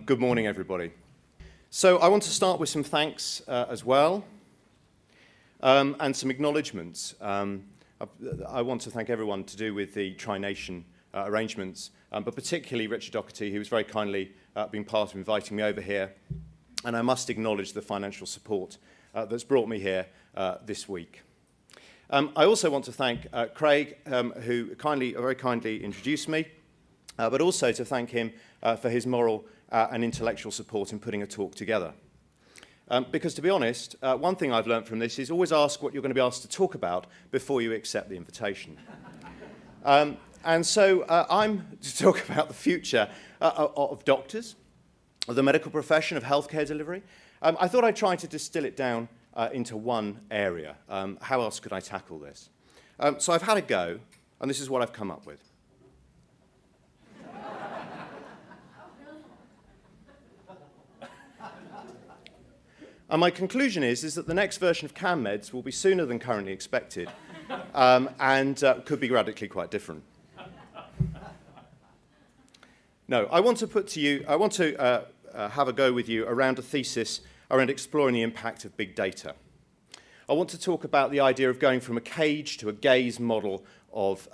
Good morning, everybody. So I want to start with some thanks as well, and some acknowledgements. I want to thank everyone to do with the Tri-Nation arrangements, but particularly Richard Doherty, who has very kindly been part of inviting me over here. And I must acknowledge the financial support that's brought me here this week. I also want to thank Craig, who very kindly introduced me, but also to thank him for his moral and intellectual support in putting a talk together. Because to be honest, one thing I've learned from this is always ask what you're going to be asked to talk about before you accept the invitation. And so I'm to talk about the future of doctors, of the medical profession, of healthcare delivery. I thought I'd try to distill it down into one area. How else could I tackle this? So I've had a go, and this is what I've come up with. And my conclusion is that the next version of CanMeds will be sooner than currently expected, and could be radically quite different. No, I want to have a go with you around a thesis around exploring the impact of big data. I want to talk about the idea of going from a cage to a gaze model of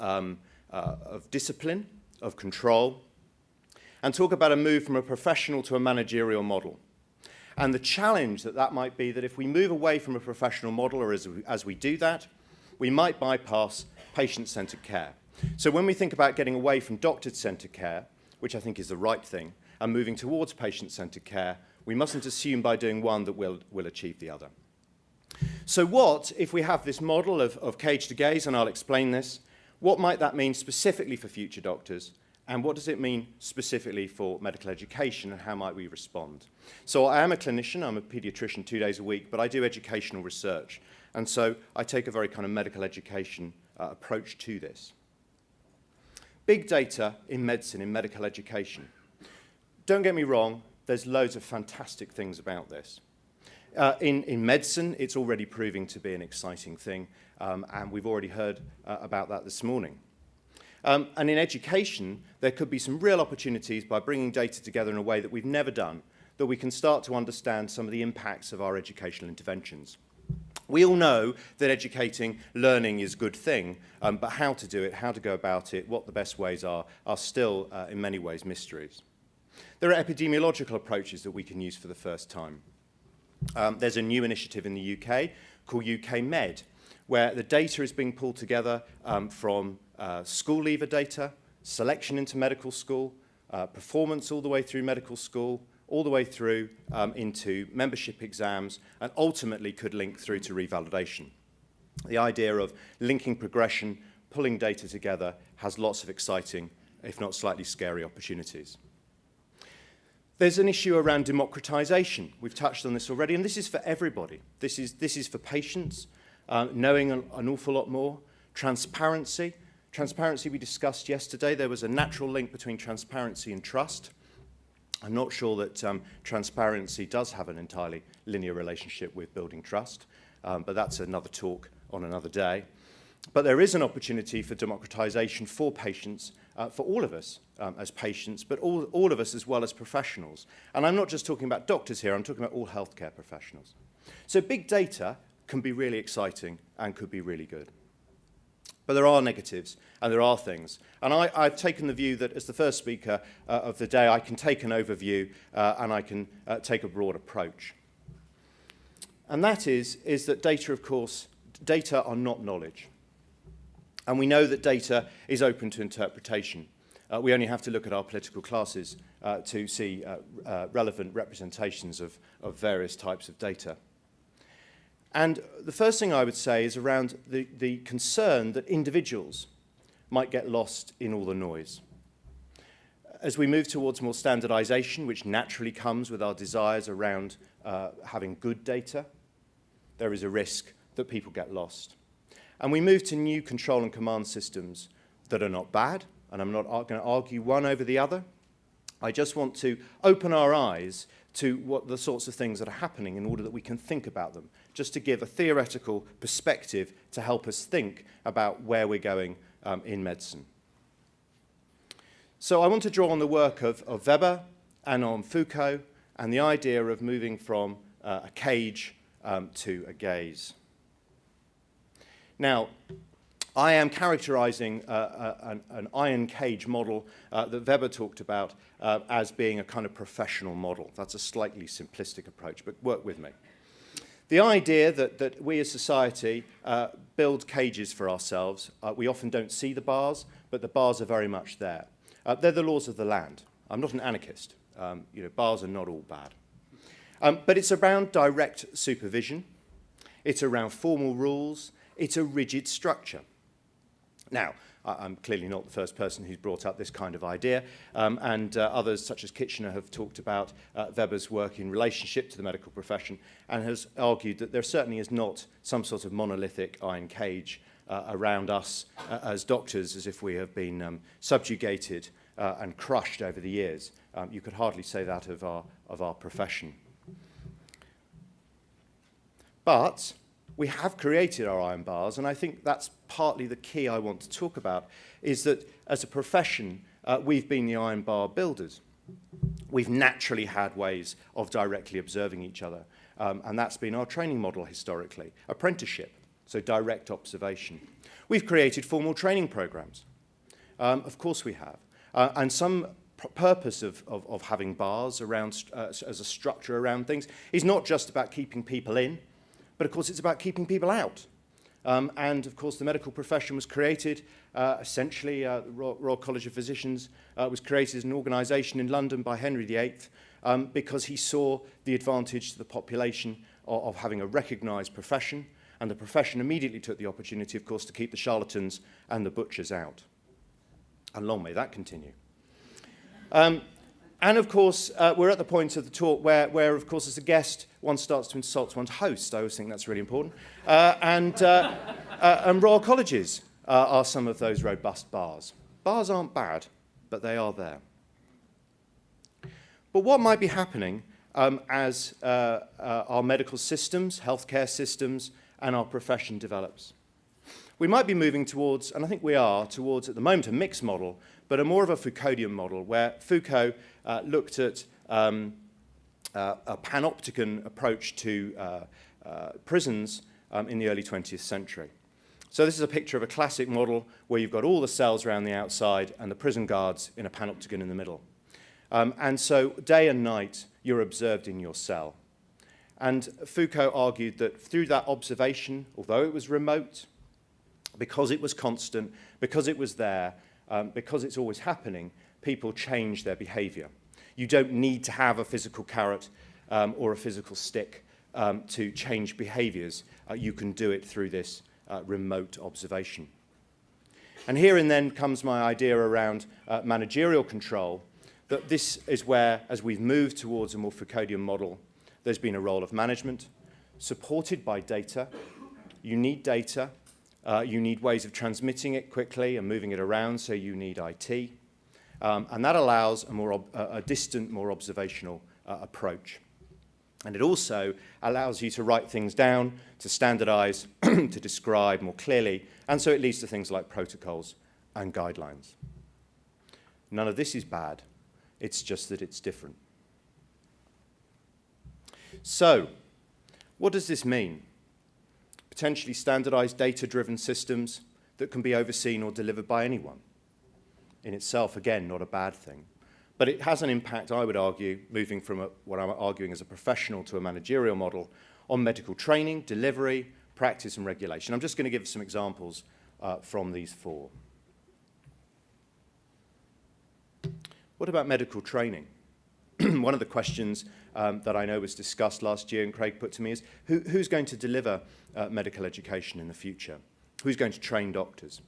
discipline, of control, and talk about a move from a professional to a managerial model. And the challenge that might be that if we move away from a professional model, or as we do that, we might bypass patient-centered care. So when we think about getting away from doctor-centered care, which I think is the right thing, and moving towards patient-centered care, we mustn't assume by doing one that we'll achieve the other. So what, if we have this model of cage to gaze, and I'll explain this, what might that mean specifically for future doctors? And what does it mean specifically for medical education, and how might we respond? So I am a clinician, I'm a pediatrician 2 days a week, but I do educational research. And so I take a very kind of medical education approach to this. Big data in medicine, in medical education. Don't get me wrong, there's loads of fantastic things about this. In medicine, it's already proving to be an exciting thing, and we've already heard about that this morning. And in education, there could be some real opportunities by bringing data together in a way that we've never done, that we can start to understand some of the impacts of our educational interventions. We all know that educating learning is a good thing, but how to do it, how to go about it, what the best ways are still, in many ways, mysteries. There are epidemiological approaches that we can use for the first time. There's a new initiative in the UK called UK Med, where the data is being pulled together from school leaver data, selection into medical school, performance all the way through medical school, all the way through into membership exams, and ultimately could link through to revalidation. The idea of linking progression, pulling data together, has lots of exciting, if not slightly scary, opportunities. There's an issue around democratization. We've touched on this already, and this is for everybody. This is for patients, knowing an awful lot more. Transparency. Transparency we discussed yesterday. There was a natural link between transparency and trust. I'm not sure that transparency does have an entirely linear relationship with building trust, but that's another talk on another day. But there is an opportunity for democratization for patients, for all of us as patients, but all of us as well as professionals. And I'm not just talking about doctors here, I'm talking about all healthcare professionals. So big data can be really exciting and could be really good. But there are negatives, and there are things. And I've taken the view that as the first speaker of the day, I can take an overview and I can take a broad approach. And that is that data, of course, data are not knowledge. And we know that data is open to interpretation. We only have to look at our political classes to see relevant representations of various types of data. And the first thing I would say is around the concern that individuals might get lost in all the noise. As we move towards more standardization, which naturally comes with our desires around having good data, there is a risk that people get lost. And we move to new control and command systems that are not bad, and I'm not going to argue one over the other. I just want to open our eyes to what the sorts of things that are happening in order that we can think about them, just to give a theoretical perspective to help us think about where we're going in medicine. So I want to draw on the work of Weber, and on Foucault, and the idea of moving from a cage to a gaze. Now, I am characterizing an iron cage model that Weber talked about as being a kind of professional model. That's a slightly simplistic approach, but work with me. The idea that we as society build cages for ourselves, we often don't see the bars, but the bars are very much there. They're the laws of the land. I'm not an anarchist. Bars are not all bad. But it's around direct supervision. It's around formal rules. It's a rigid structure. Now, I'm clearly not the first person who's brought up this kind of idea, and others such as Kitchener have talked about Weber's work in relationship to the medical profession and has argued that there certainly is not some sort of monolithic iron cage around us as doctors, as if we have been subjugated and crushed over the years. You could hardly say that of our profession. But we have created our iron bars, and I think that's partly the key I want to talk about, is that as a profession, we've been the iron bar builders. We've naturally had ways of directly observing each other, and that's been our training model historically. Apprenticeship, so direct observation. We've created formal training programs. Of course we have. And some purpose of having bars around as a structure around things is not just about keeping people in, but of course it's about keeping people out. And of course the medical profession was created, essentially the Royal College of Physicians was created as an organisation in London by Henry VIII because he saw the advantage to the population of having a recognised profession, and the profession immediately took the opportunity, of course, to keep the charlatans and the butchers out. And long may that continue. And of course, we're at the point of the talk where, of course, as a guest, one starts to insult one's host. I always think that's really important. And Royal Colleges are some of those robust bars. Bars aren't bad, but they are there. But what might be happening as our medical systems, healthcare systems, and our profession develops? We might be moving towards, and I think we are, towards at the moment a mixed model, but a more of a Foucauldian model, where Foucault looked at a panopticon approach to prisons in the early 20th century. So this is a picture of a classic model where you've got all the cells around the outside and the prison guards in a panopticon in the middle. And so day and night, you're observed in your cell. And Foucault argued that through that observation, although it was remote, because it was constant, because it was there, because it's always happening, people change their behavior. You don't need to have a physical carrot or a physical stick to change behaviors. You can do it through this remote observation. And here and then comes my idea around managerial control, that this is where, as we've moved towards a more Foucauldian model, there's been a role of management supported by data. You need data. You need ways of transmitting it quickly and moving it around, so you need IT. And that allows a distant, more observational approach. And it also allows you to write things down, to standardize, to describe more clearly, and so it leads to things like protocols and guidelines. None of this is bad. It's just that it's different. So, what does this mean? Potentially standardized data-driven systems that can be overseen or delivered by anyone. In itself, again, not a bad thing. But it has an impact, I would argue, moving from what I'm arguing as a professional to a managerial model, on medical training, delivery, practice, and regulation. I'm just going to give some examples from these four. What about medical training? One of the questions that I know was discussed last year and Craig put to me is, who's going to deliver medical education in the future? Who's going to train doctors?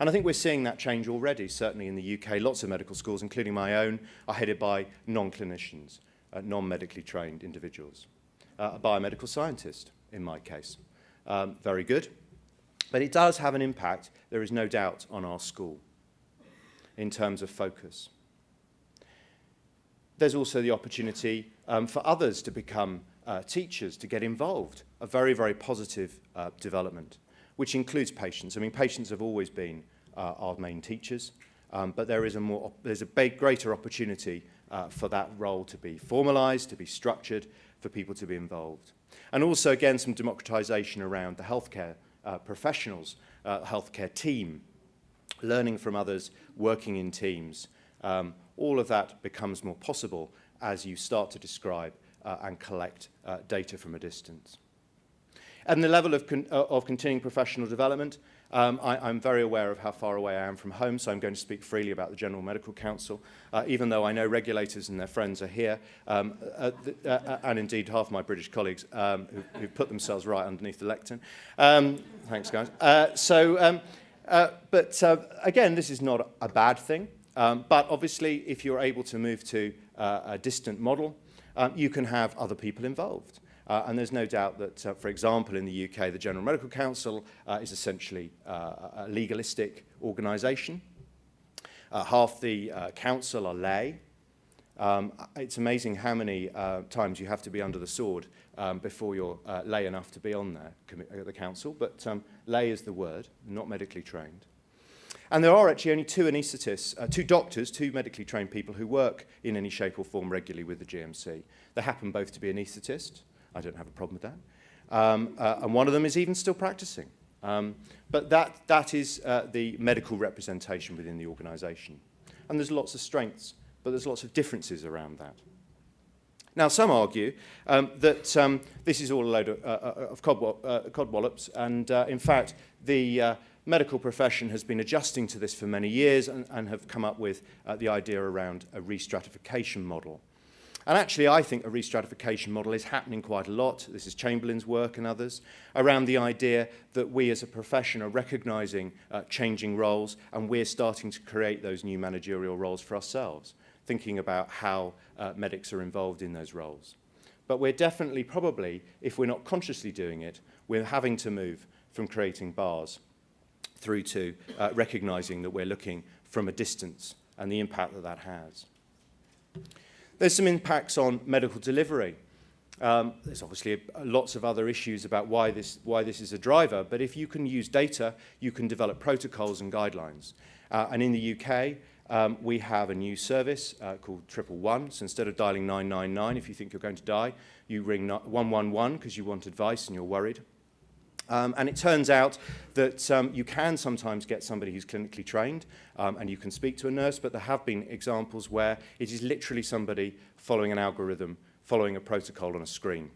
And I think we're seeing that change already, certainly in the UK. Lots of medical schools, including my own, are headed by non-clinicians, non-medically trained individuals. A biomedical scientist, in my case. Very good. But it does have an impact, there is no doubt, on our school in terms of focus. There's also the opportunity for others to become teachers, to get involved. A very, very positive development, which includes patients. I mean, patients have always been our main teachers, but there's a greater opportunity for that role to be formalised, to be structured, for people to be involved. And also, again, some democratisation around the healthcare professionals, healthcare team, learning from others, working in teams. All of that becomes more possible as you start to describe and collect data from a distance. And the level of continuing professional development, I'm very aware of how far away I am from home, so I'm going to speak freely about the General Medical Council, even though I know regulators and their friends are here, and indeed half my British colleagues who've put themselves right underneath the lectern. Thanks, guys. Again, this is not a bad thing, but obviously if you're able to move to a distant model, you can have other people involved. And there's no doubt that, for example, in the UK, the General Medical Council is essentially a legalistic organisation. Half the council are lay. It's amazing how many times you have to be under the sword before you're lay enough to be on the council, but lay is the word, not medically trained. And there are actually only two anaesthetists, two doctors, two medically trained people who work in any shape or form regularly with the GMC. They happen both to be anaesthetists. I don't have a problem with that. And one of them is even still practicing. But that is the medical representation within the organisation. And there's lots of strengths, but there's lots of differences around that. Now, some argue that this is all a load of codwallops, and in fact, the medical profession has been adjusting to this for many years and have come up with the idea around a restratification model. And actually, I think a restratification model is happening quite a lot. This is Chamberlain's work and others, around the idea that we as a profession are recognising changing roles, and we're starting to create those new managerial roles for ourselves, thinking about how medics are involved in those roles. But we're definitely, probably, if we're not consciously doing it, we're having to move from creating bars through to recognising that we're looking from a distance and the impact that that has. There's some impacts on medical delivery. There's obviously lots of other issues about why this is a driver, but if you can use data, you can develop protocols and guidelines. And in the UK, we have a new service called 111. So instead of dialing 999 if you think you're going to die, you ring 111 because you want advice and you're worried. And it turns out that you can sometimes get somebody who's clinically trained and you can speak to a nurse, but there have been examples where it is literally somebody following an algorithm, following a protocol on a screen.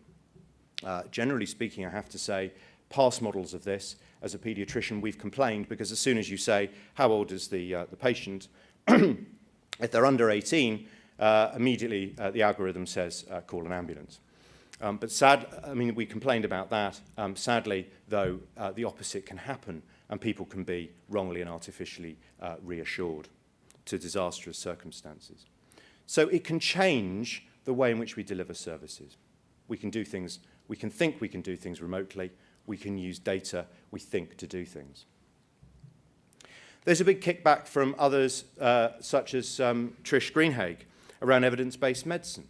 Generally speaking, I have to say, past models of this, as a paediatrician, we've complained because as soon as you say, how old is the patient, if they're under 18, immediately the algorithm says, call an ambulance. But we complained about that. Sadly, though, the opposite can happen, and people can be wrongly and artificially reassured to disastrous circumstances. So it can change the way in which we deliver services. We can do things, we can think we can do things remotely. We can use data, we think, to do things. There's a big kickback from others, such as Trish Greenhaig, around evidence-based medicine.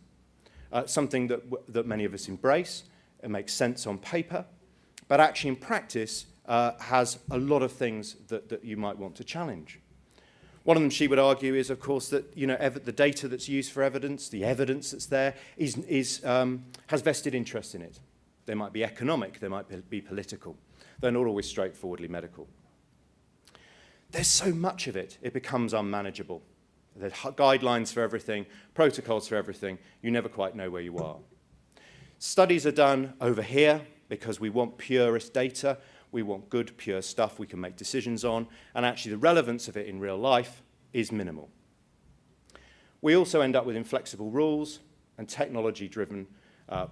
Something that many of us embrace. It makes sense on paper, but actually in practice has a lot of things that you might want to challenge. One of them, she would argue, is, of course, that the data that's used for evidence, the evidence that's there, has vested interest in it. They might be economic, they might be political. They're not always straightforwardly medical. There's so much of it, it becomes unmanageable. There's guidelines for everything, protocols for everything. You never quite know where you are. Studies are done over here because we want purest data. We want good, pure stuff we can make decisions on. And actually, the relevance of it in real life is minimal. We also end up with inflexible rules and technology-driven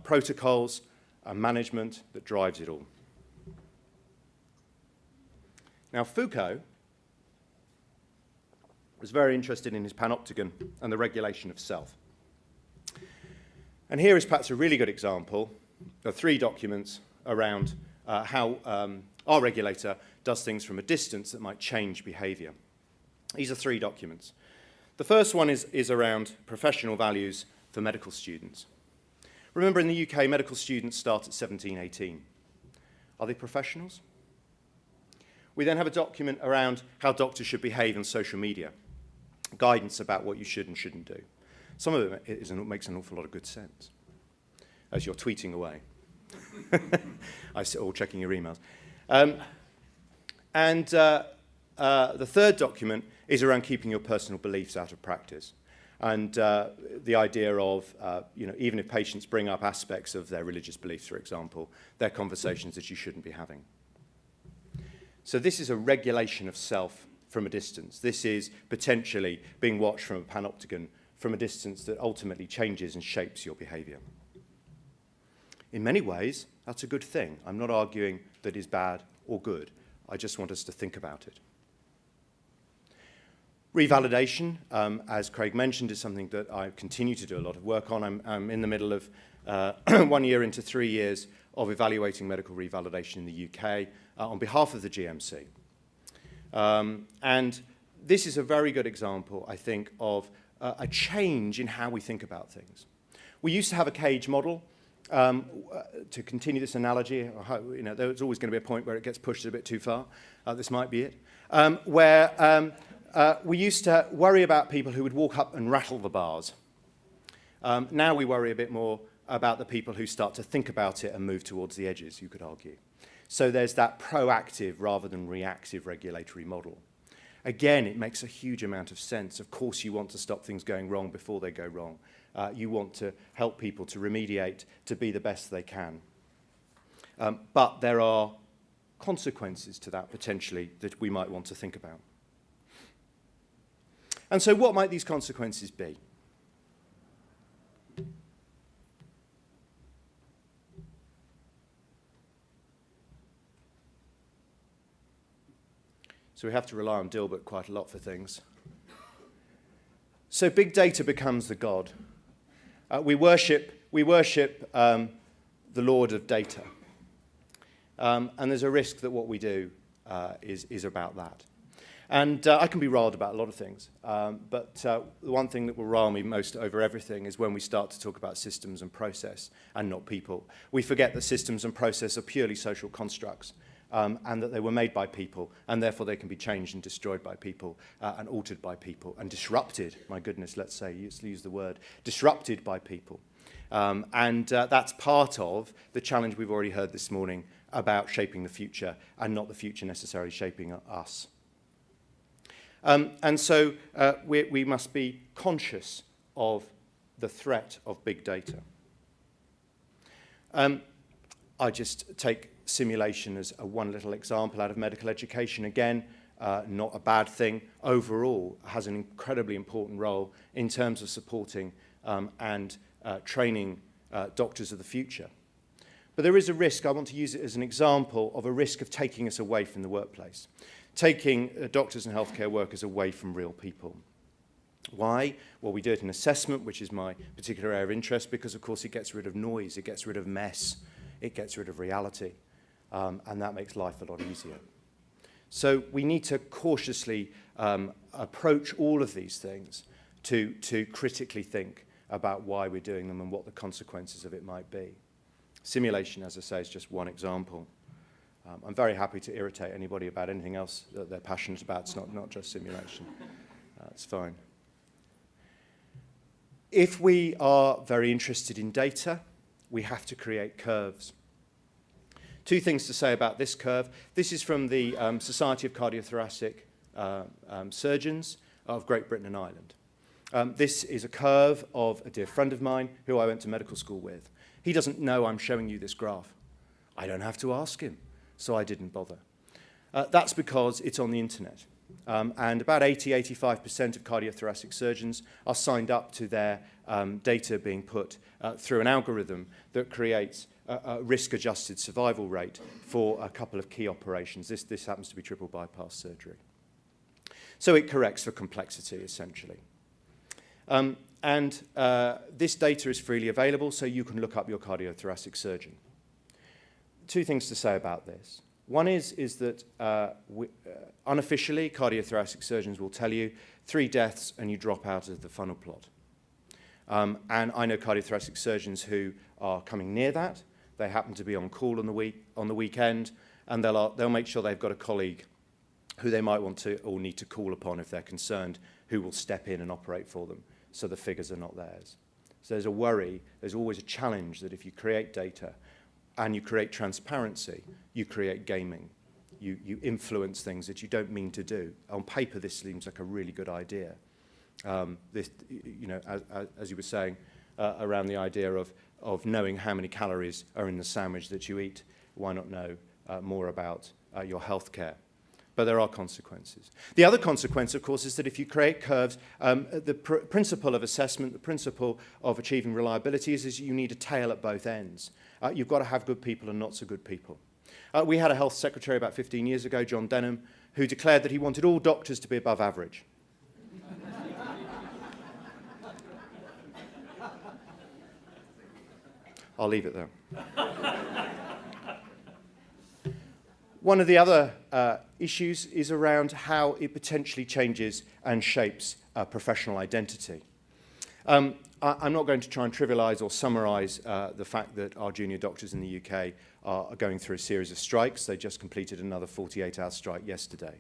protocols and management that drives it all. Now, Foucault was very interested in his panopticon and the regulation of self. And here is perhaps a really good example of 3 documents around how our regulator does things from a distance that might change behaviour. These are 3 documents. The first one is around professional values for medical students. Remember, in the UK, medical students start at 17, 18. Are they professionals? We then have a document around how doctors should behave on social media. Guidance about what you should and shouldn't do. Some of it makes an awful lot of good sense as you're tweeting away. Or checking your emails. The third document is around keeping your personal beliefs out of practice. And the idea of, even if patients bring up aspects of their religious beliefs, for example, they're conversations that you shouldn't be having. So this is a regulation of self from a distance. This is potentially being watched from a panopticon from a distance that ultimately changes and shapes your behavior. In many ways, that's a good thing. I'm not arguing that is bad or good. I just want us to think about it. Revalidation, as Craig mentioned, is something that I continue to do a lot of work on. I'm in the middle of 1 year into 3 years of evaluating medical revalidation in the UK on behalf of the GMC. And this is a very good example, I think, of a change in how we think about things. We used to have a cage model. To continue this analogy, there's always going to be a point where it gets pushed a bit too far. This might be it. Where we used to worry about people who would walk up and rattle the bars. Now we worry a bit more about the people who start to think about it and move towards the edges, you could argue. So there's that proactive rather than reactive regulatory model. Again, it makes a huge amount of sense. Of course, you want to stop things going wrong before they go wrong. You want to help people to remediate, to be the best they can. But there are consequences to that, potentially, that we might want to think about. And so what might these consequences be? So we have to rely on Dilbert quite a lot for things. So big data becomes the god. We worship the Lord of data. And there's a risk that what we do is about that. And I can be riled about a lot of things. But the one thing that will rile me most over everything is when we start to talk about systems and process and not people. We forget that systems and process are purely social constructs. And that they were made by people, and therefore they can be changed and destroyed by people, and altered by people, and disrupted, my goodness, let's use the word, disrupted by people. That's part of the challenge we've already heard this morning about shaping the future, and not the future necessarily shaping us. So we must be conscious of the threat of big data. I just take simulation as one little example out of medical education. Again, not a bad thing. Overall, has an incredibly important role in terms of supporting and training doctors of the future. But there is a risk. I want to use it as an example of a risk of taking us away from the workplace, taking doctors and healthcare workers away from real people. Why? Well, we do it in assessment, which is my particular area of interest, because, of course, it gets rid of noise, it gets rid of mess, it gets rid of reality. And that makes life a lot easier. So we need to cautiously approach all of these things to critically think about why we're doing them and what the consequences of it might be. Simulation, as I say, is just one example. I'm very happy to irritate anybody about anything else that they're passionate about. It's not just simulation. It's fine. If we are very interested in data, we have to create curves. Two things to say about this curve. This is from the Society of Cardiothoracic Surgeons of Great Britain and Ireland. This is a curve of a dear friend of mine who I went to medical school with. He doesn't know I'm showing you this graph. I don't have to ask him, so I didn't bother. That's because it's on the internet. And about 80–85% of cardiothoracic surgeons are signed up to their data being put through an algorithm that creates a risk-adjusted survival rate for a couple of key operations. This happens to be triple bypass surgery. So it corrects for complexity, essentially. This data is freely available, so you can look up your cardiothoracic surgeon. Two things to say about this. One is that unofficially, cardiothoracic surgeons will tell you 3 deaths and you drop out of the funnel plot. And I know cardiothoracic surgeons who are coming near that. They happen to be on call on the weekend, and they'll make sure they've got a colleague who they might want to or need to call upon if they're concerned, who will step in and operate for them. so the figures are not theirs. So there's a worry, there's always a challenge that if you create data and you create transparency, you create gaming. You influence things that you don't mean to do. On paper, this seems like a really good idea. This, you know, as you were saying, around the idea of knowing how many calories are in the sandwich that you eat, why not know more about your healthcare? But there are consequences. The other consequence, of course, is that if you create curves, the principle of assessment, the principle of achieving reliability is you need a tail at both ends. You've got to have good people and not so good people. We had a health secretary about 15 years ago, John Denham, who declared that he wanted all doctors to be above average. I'll leave it there. One of the other issues is around how it potentially changes and shapes professional identity. I'm not going to try and trivialise or summarise the fact that our junior doctors in the UK are going through a series of strikes. They just completed another 48-hour strike yesterday.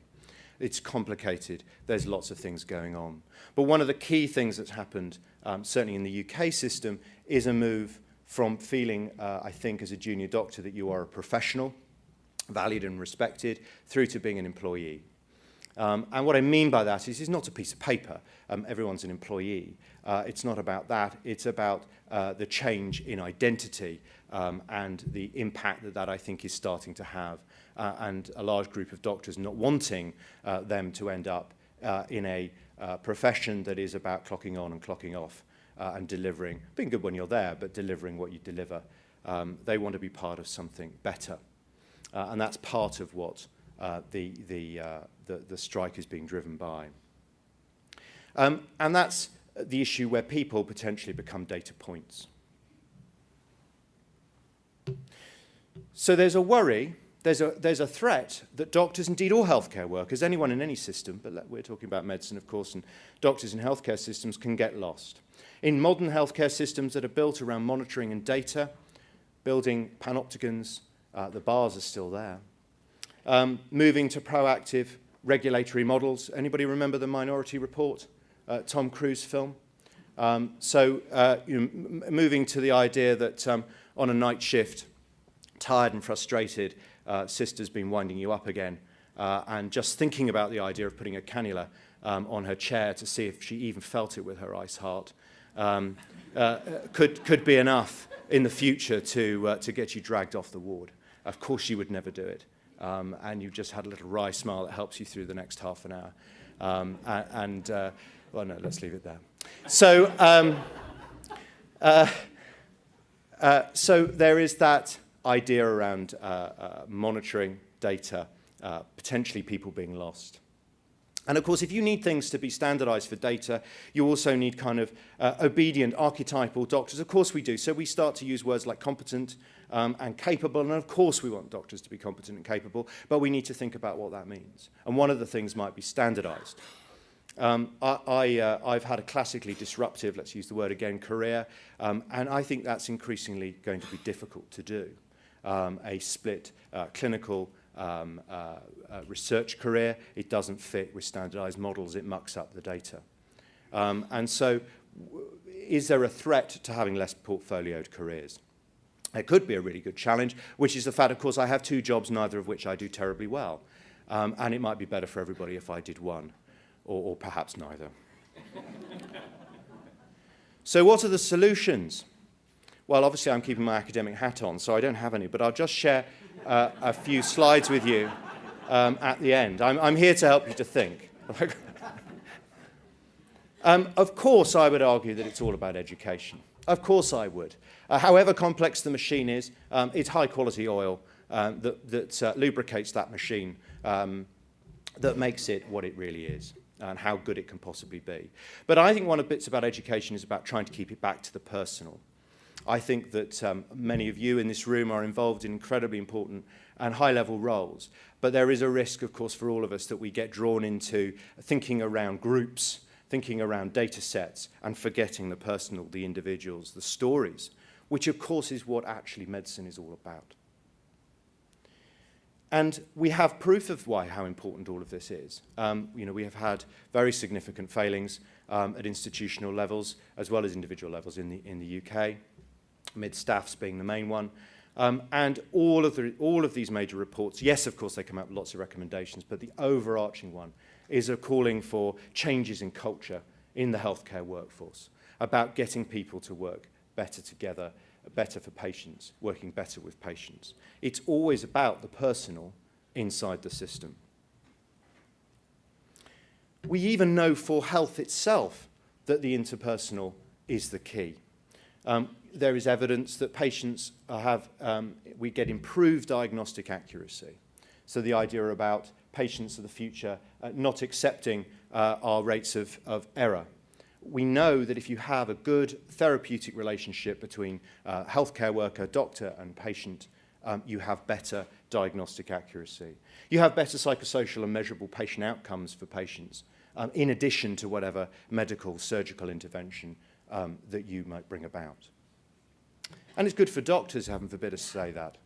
It's complicated. There's lots of things going on. But one of the key things that's happened, certainly in the UK system, is a move from feeling, I think, as a junior doctor that you are a professional, valued and respected, through to being an employee. And what I mean by that is it's not a piece of paper. Everyone's an employee. It's not about that. It's about the change in identity and the impact that I think is starting to have, and a large group of doctors not wanting them to end up in a profession that is about clocking on and clocking off and delivering, being good when you're there, but delivering what you deliver. They want to be part of something better. And that's part of what the strike is being driven by. And that's the issue where people potentially become data points. So there's a worry, there's a threat that doctors, indeed all healthcare workers, anyone in any system, but we're talking about medicine, of course, and doctors in healthcare systems can get lost. In modern healthcare systems that are built around monitoring and data, building panopticons, the bars are still there. Moving to proactive regulatory models. Anybody remember the Minority Report, Tom Cruise film? Moving to the idea that on a night shift, tired and frustrated, sister's been winding you up again, and just thinking about the idea of putting a cannula on her chair to see if she even felt it with her ice heart could be enough in the future to get you dragged off the ward. Of course you would never do it. And you've just had a little wry smile that helps you through the next half an hour. Well, no, let's leave it there. So, so there is that idea around monitoring data, potentially people being lost. And of course, if you need things to be standardized for data, you also need kind of obedient, archetypal doctors. Of course we do. So we start to use words like competent and capable. And of course we want doctors to be competent and capable, but we need to think about what that means. And one of the things might be standardized. I've had a classically disruptive, let's use the word again, career. And I think that's increasingly going to be difficult to do. A split clinical research career, it doesn't fit with standardized models, it mucks up the data. And so is there a threat to having less portfolioed careers? It could be a really good challenge, which is the fact, of course, I have two jobs, neither of which I do terribly well. And it might be better for everybody if I did one, or perhaps neither. So what are the solutions? Well, obviously, I'm keeping my academic hat on, so I don't have any, but I'll just share a few slides with you at the end. I'm here to help you to think. Of course, I would argue that it's all about education. Of course I would. However complex the machine is, it's high-quality oil that lubricates that machine, that makes it what it really is, and how good it can possibly be. But I think one of the bits about education is about trying to keep it back to the personal. I think that many of you in this room are involved in incredibly important and high-level roles, but there is a risk, of course, for all of us that we get drawn into thinking around groups, thinking around data sets, and forgetting the personal, the individuals, the stories, which, of course, is what actually medicine is all about. And we have proof of how important all of this is. We have had very significant failings at institutional levels as well as individual levels in the UK, mid-staffs being the main one. And all of these major reports, yes, of course, they come out with lots of recommendations, but the overarching one is a calling for changes in culture in the healthcare workforce, about getting people to work better together, better for patients, working better with patients. It's always about the personal inside the system. We even know for health itself that the interpersonal is the key. There is evidence that patients we get improved diagnostic accuracy. So the idea about patients of the future not accepting our rates of error. We know that if you have a good therapeutic relationship between healthcare worker, doctor, and patient, you have better diagnostic accuracy. You have better psychosocial and measurable patient outcomes for patients, in addition to whatever medical, surgical intervention that you might bring about. And it's good for doctors, heaven forbid us to say that.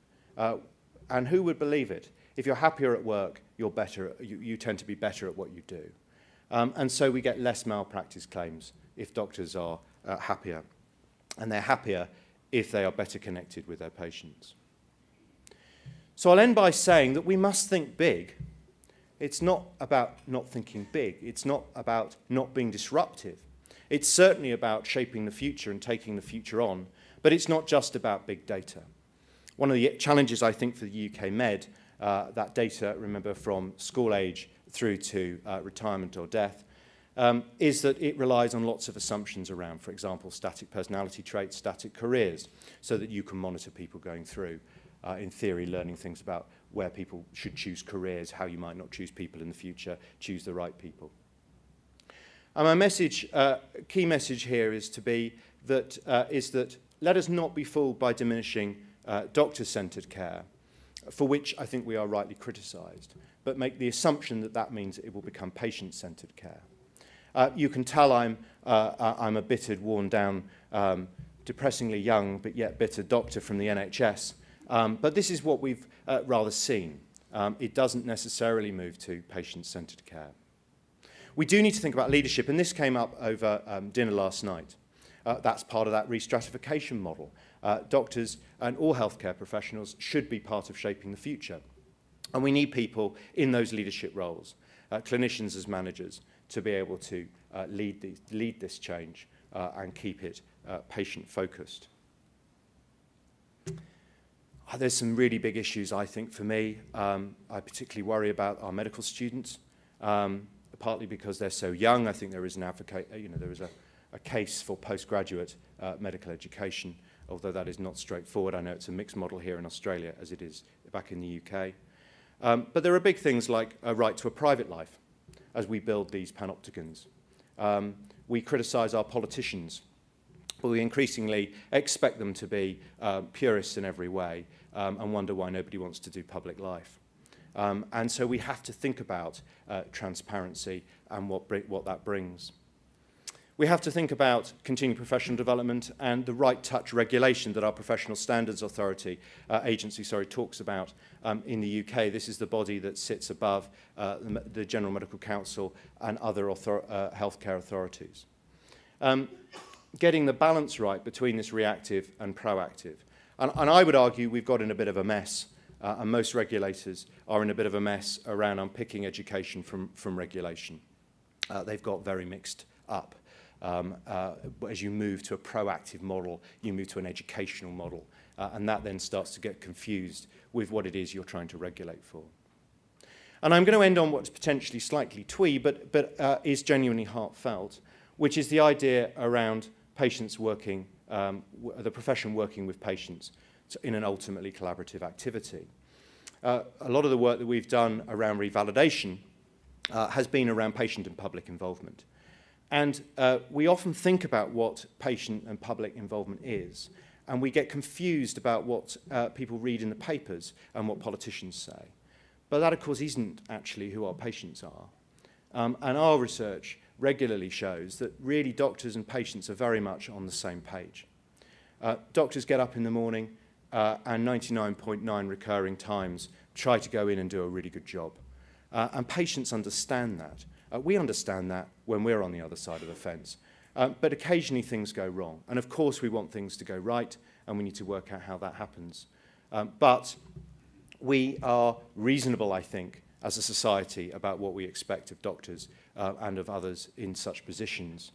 And who would believe it? If you're happier at work, you're better. You tend to be better at what you do. And so we get less malpractice claims if doctors are happier. And they're happier if they are better connected with their patients. So I'll end by saying that we must think big. It's not about not thinking big. It's not about not being disruptive. It's certainly about shaping the future and taking the future on. But it's not just about big data. One of the challenges, I think, for the UK Med, that data, remember, from school age through to retirement or death, is that it relies on lots of assumptions around, for example, static personality traits, static careers, so that you can monitor people going through, in theory, learning things about where people should choose careers, how you might not choose people in the future, choose the right people. And my message, key message here is that let us not be fooled by diminishing doctor-centred care, for which I think we are rightly criticised, but make the assumption that that means it will become patient-centred care. You can tell I'm a bittered, worn-down, depressingly young but yet bitter doctor from the NHS, but this is what we've rather seen. It doesn't necessarily move to patient-centred care. We do need to think about leadership, and this came up over dinner last night. That's part of that restratification model. Doctors and all healthcare professionals should be part of shaping the future. And we need people in those leadership roles, clinicians as managers, to be able to lead this change and keep it patient-focused. There's some really big issues, I think, for me. I particularly worry about our medical students, partly because they're so young. I think there is a case for postgraduate medical education, although that is not straightforward. I know it's a mixed model here in Australia, as it is back in the UK. But there are big things like a right to a private life as we build these panopticons. We criticise our politicians, but we increasingly expect them to be purists in every way and wonder why nobody wants to do public life. And so we have to think about transparency and what that brings. We have to think about continuing professional development and the right touch regulation that our Professional Standards Agency talks about in the UK. This is the body that sits above the General Medical Council and other healthcare authorities. Getting the balance right between this reactive and proactive. And I would argue we've got in a bit of a mess, and most regulators are in a bit of a mess around unpicking education from regulation. They've got very mixed up. As you move to a proactive model, you move to an educational model, and that then starts to get confused with what it is you're trying to regulate for. And I'm going to end on what's potentially slightly twee, but is genuinely heartfelt, which is the idea around patients working, the profession working with patients in an ultimately collaborative activity. A lot of the work that we've done around revalidation has been around patient and public involvement. And we often think about what patient and public involvement is, and we get confused about what people read in the papers and what politicians say. But that, of course, isn't actually who our patients are. And our research regularly shows that really doctors and patients are very much on the same page. Doctors get up in the morning and 99.9 recurring times try to go in and do a really good job. And patients understand that. We understand that when we're on the other side of the fence. But occasionally things go wrong. And of course we want things to go right, and we need to work out how that happens. But we are reasonable, I think, as a society about what we expect of doctors and of others in such positions.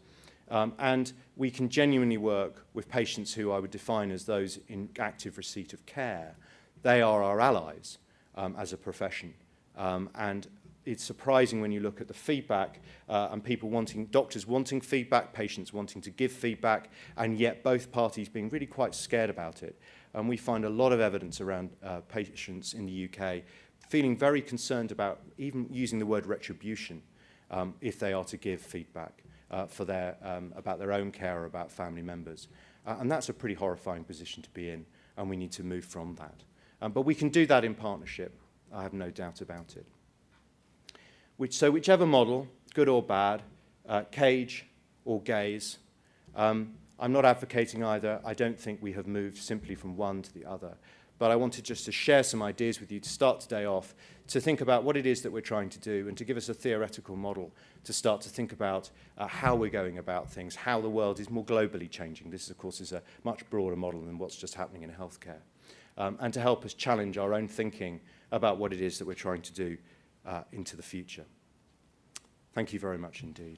And we can genuinely work with patients who I would define as those in active receipt of care. They are our allies as a profession. And it's surprising when you look at the feedback and doctors wanting feedback, patients wanting to give feedback, and yet both parties being really quite scared about it. And we find a lot of evidence around patients in the UK feeling very concerned about even using the word retribution if they are to give feedback about their own care or about family members. And that's a pretty horrifying position to be in, and we need to move from that. But we can do that in partnership, I have no doubt about it. So whichever model, good or bad, cage or gaze, I'm not advocating either. I don't think we have moved simply from one to the other. But I wanted just to share some ideas with you to start today off, to think about what it is that we're trying to do and to give us a theoretical model to start to think about how we're going about things, how the world is more globally changing. This, of course, is a much broader model than what's just happening in healthcare. And to help us challenge our own thinking about what it is that we're trying to do into the future. Thank you very much indeed.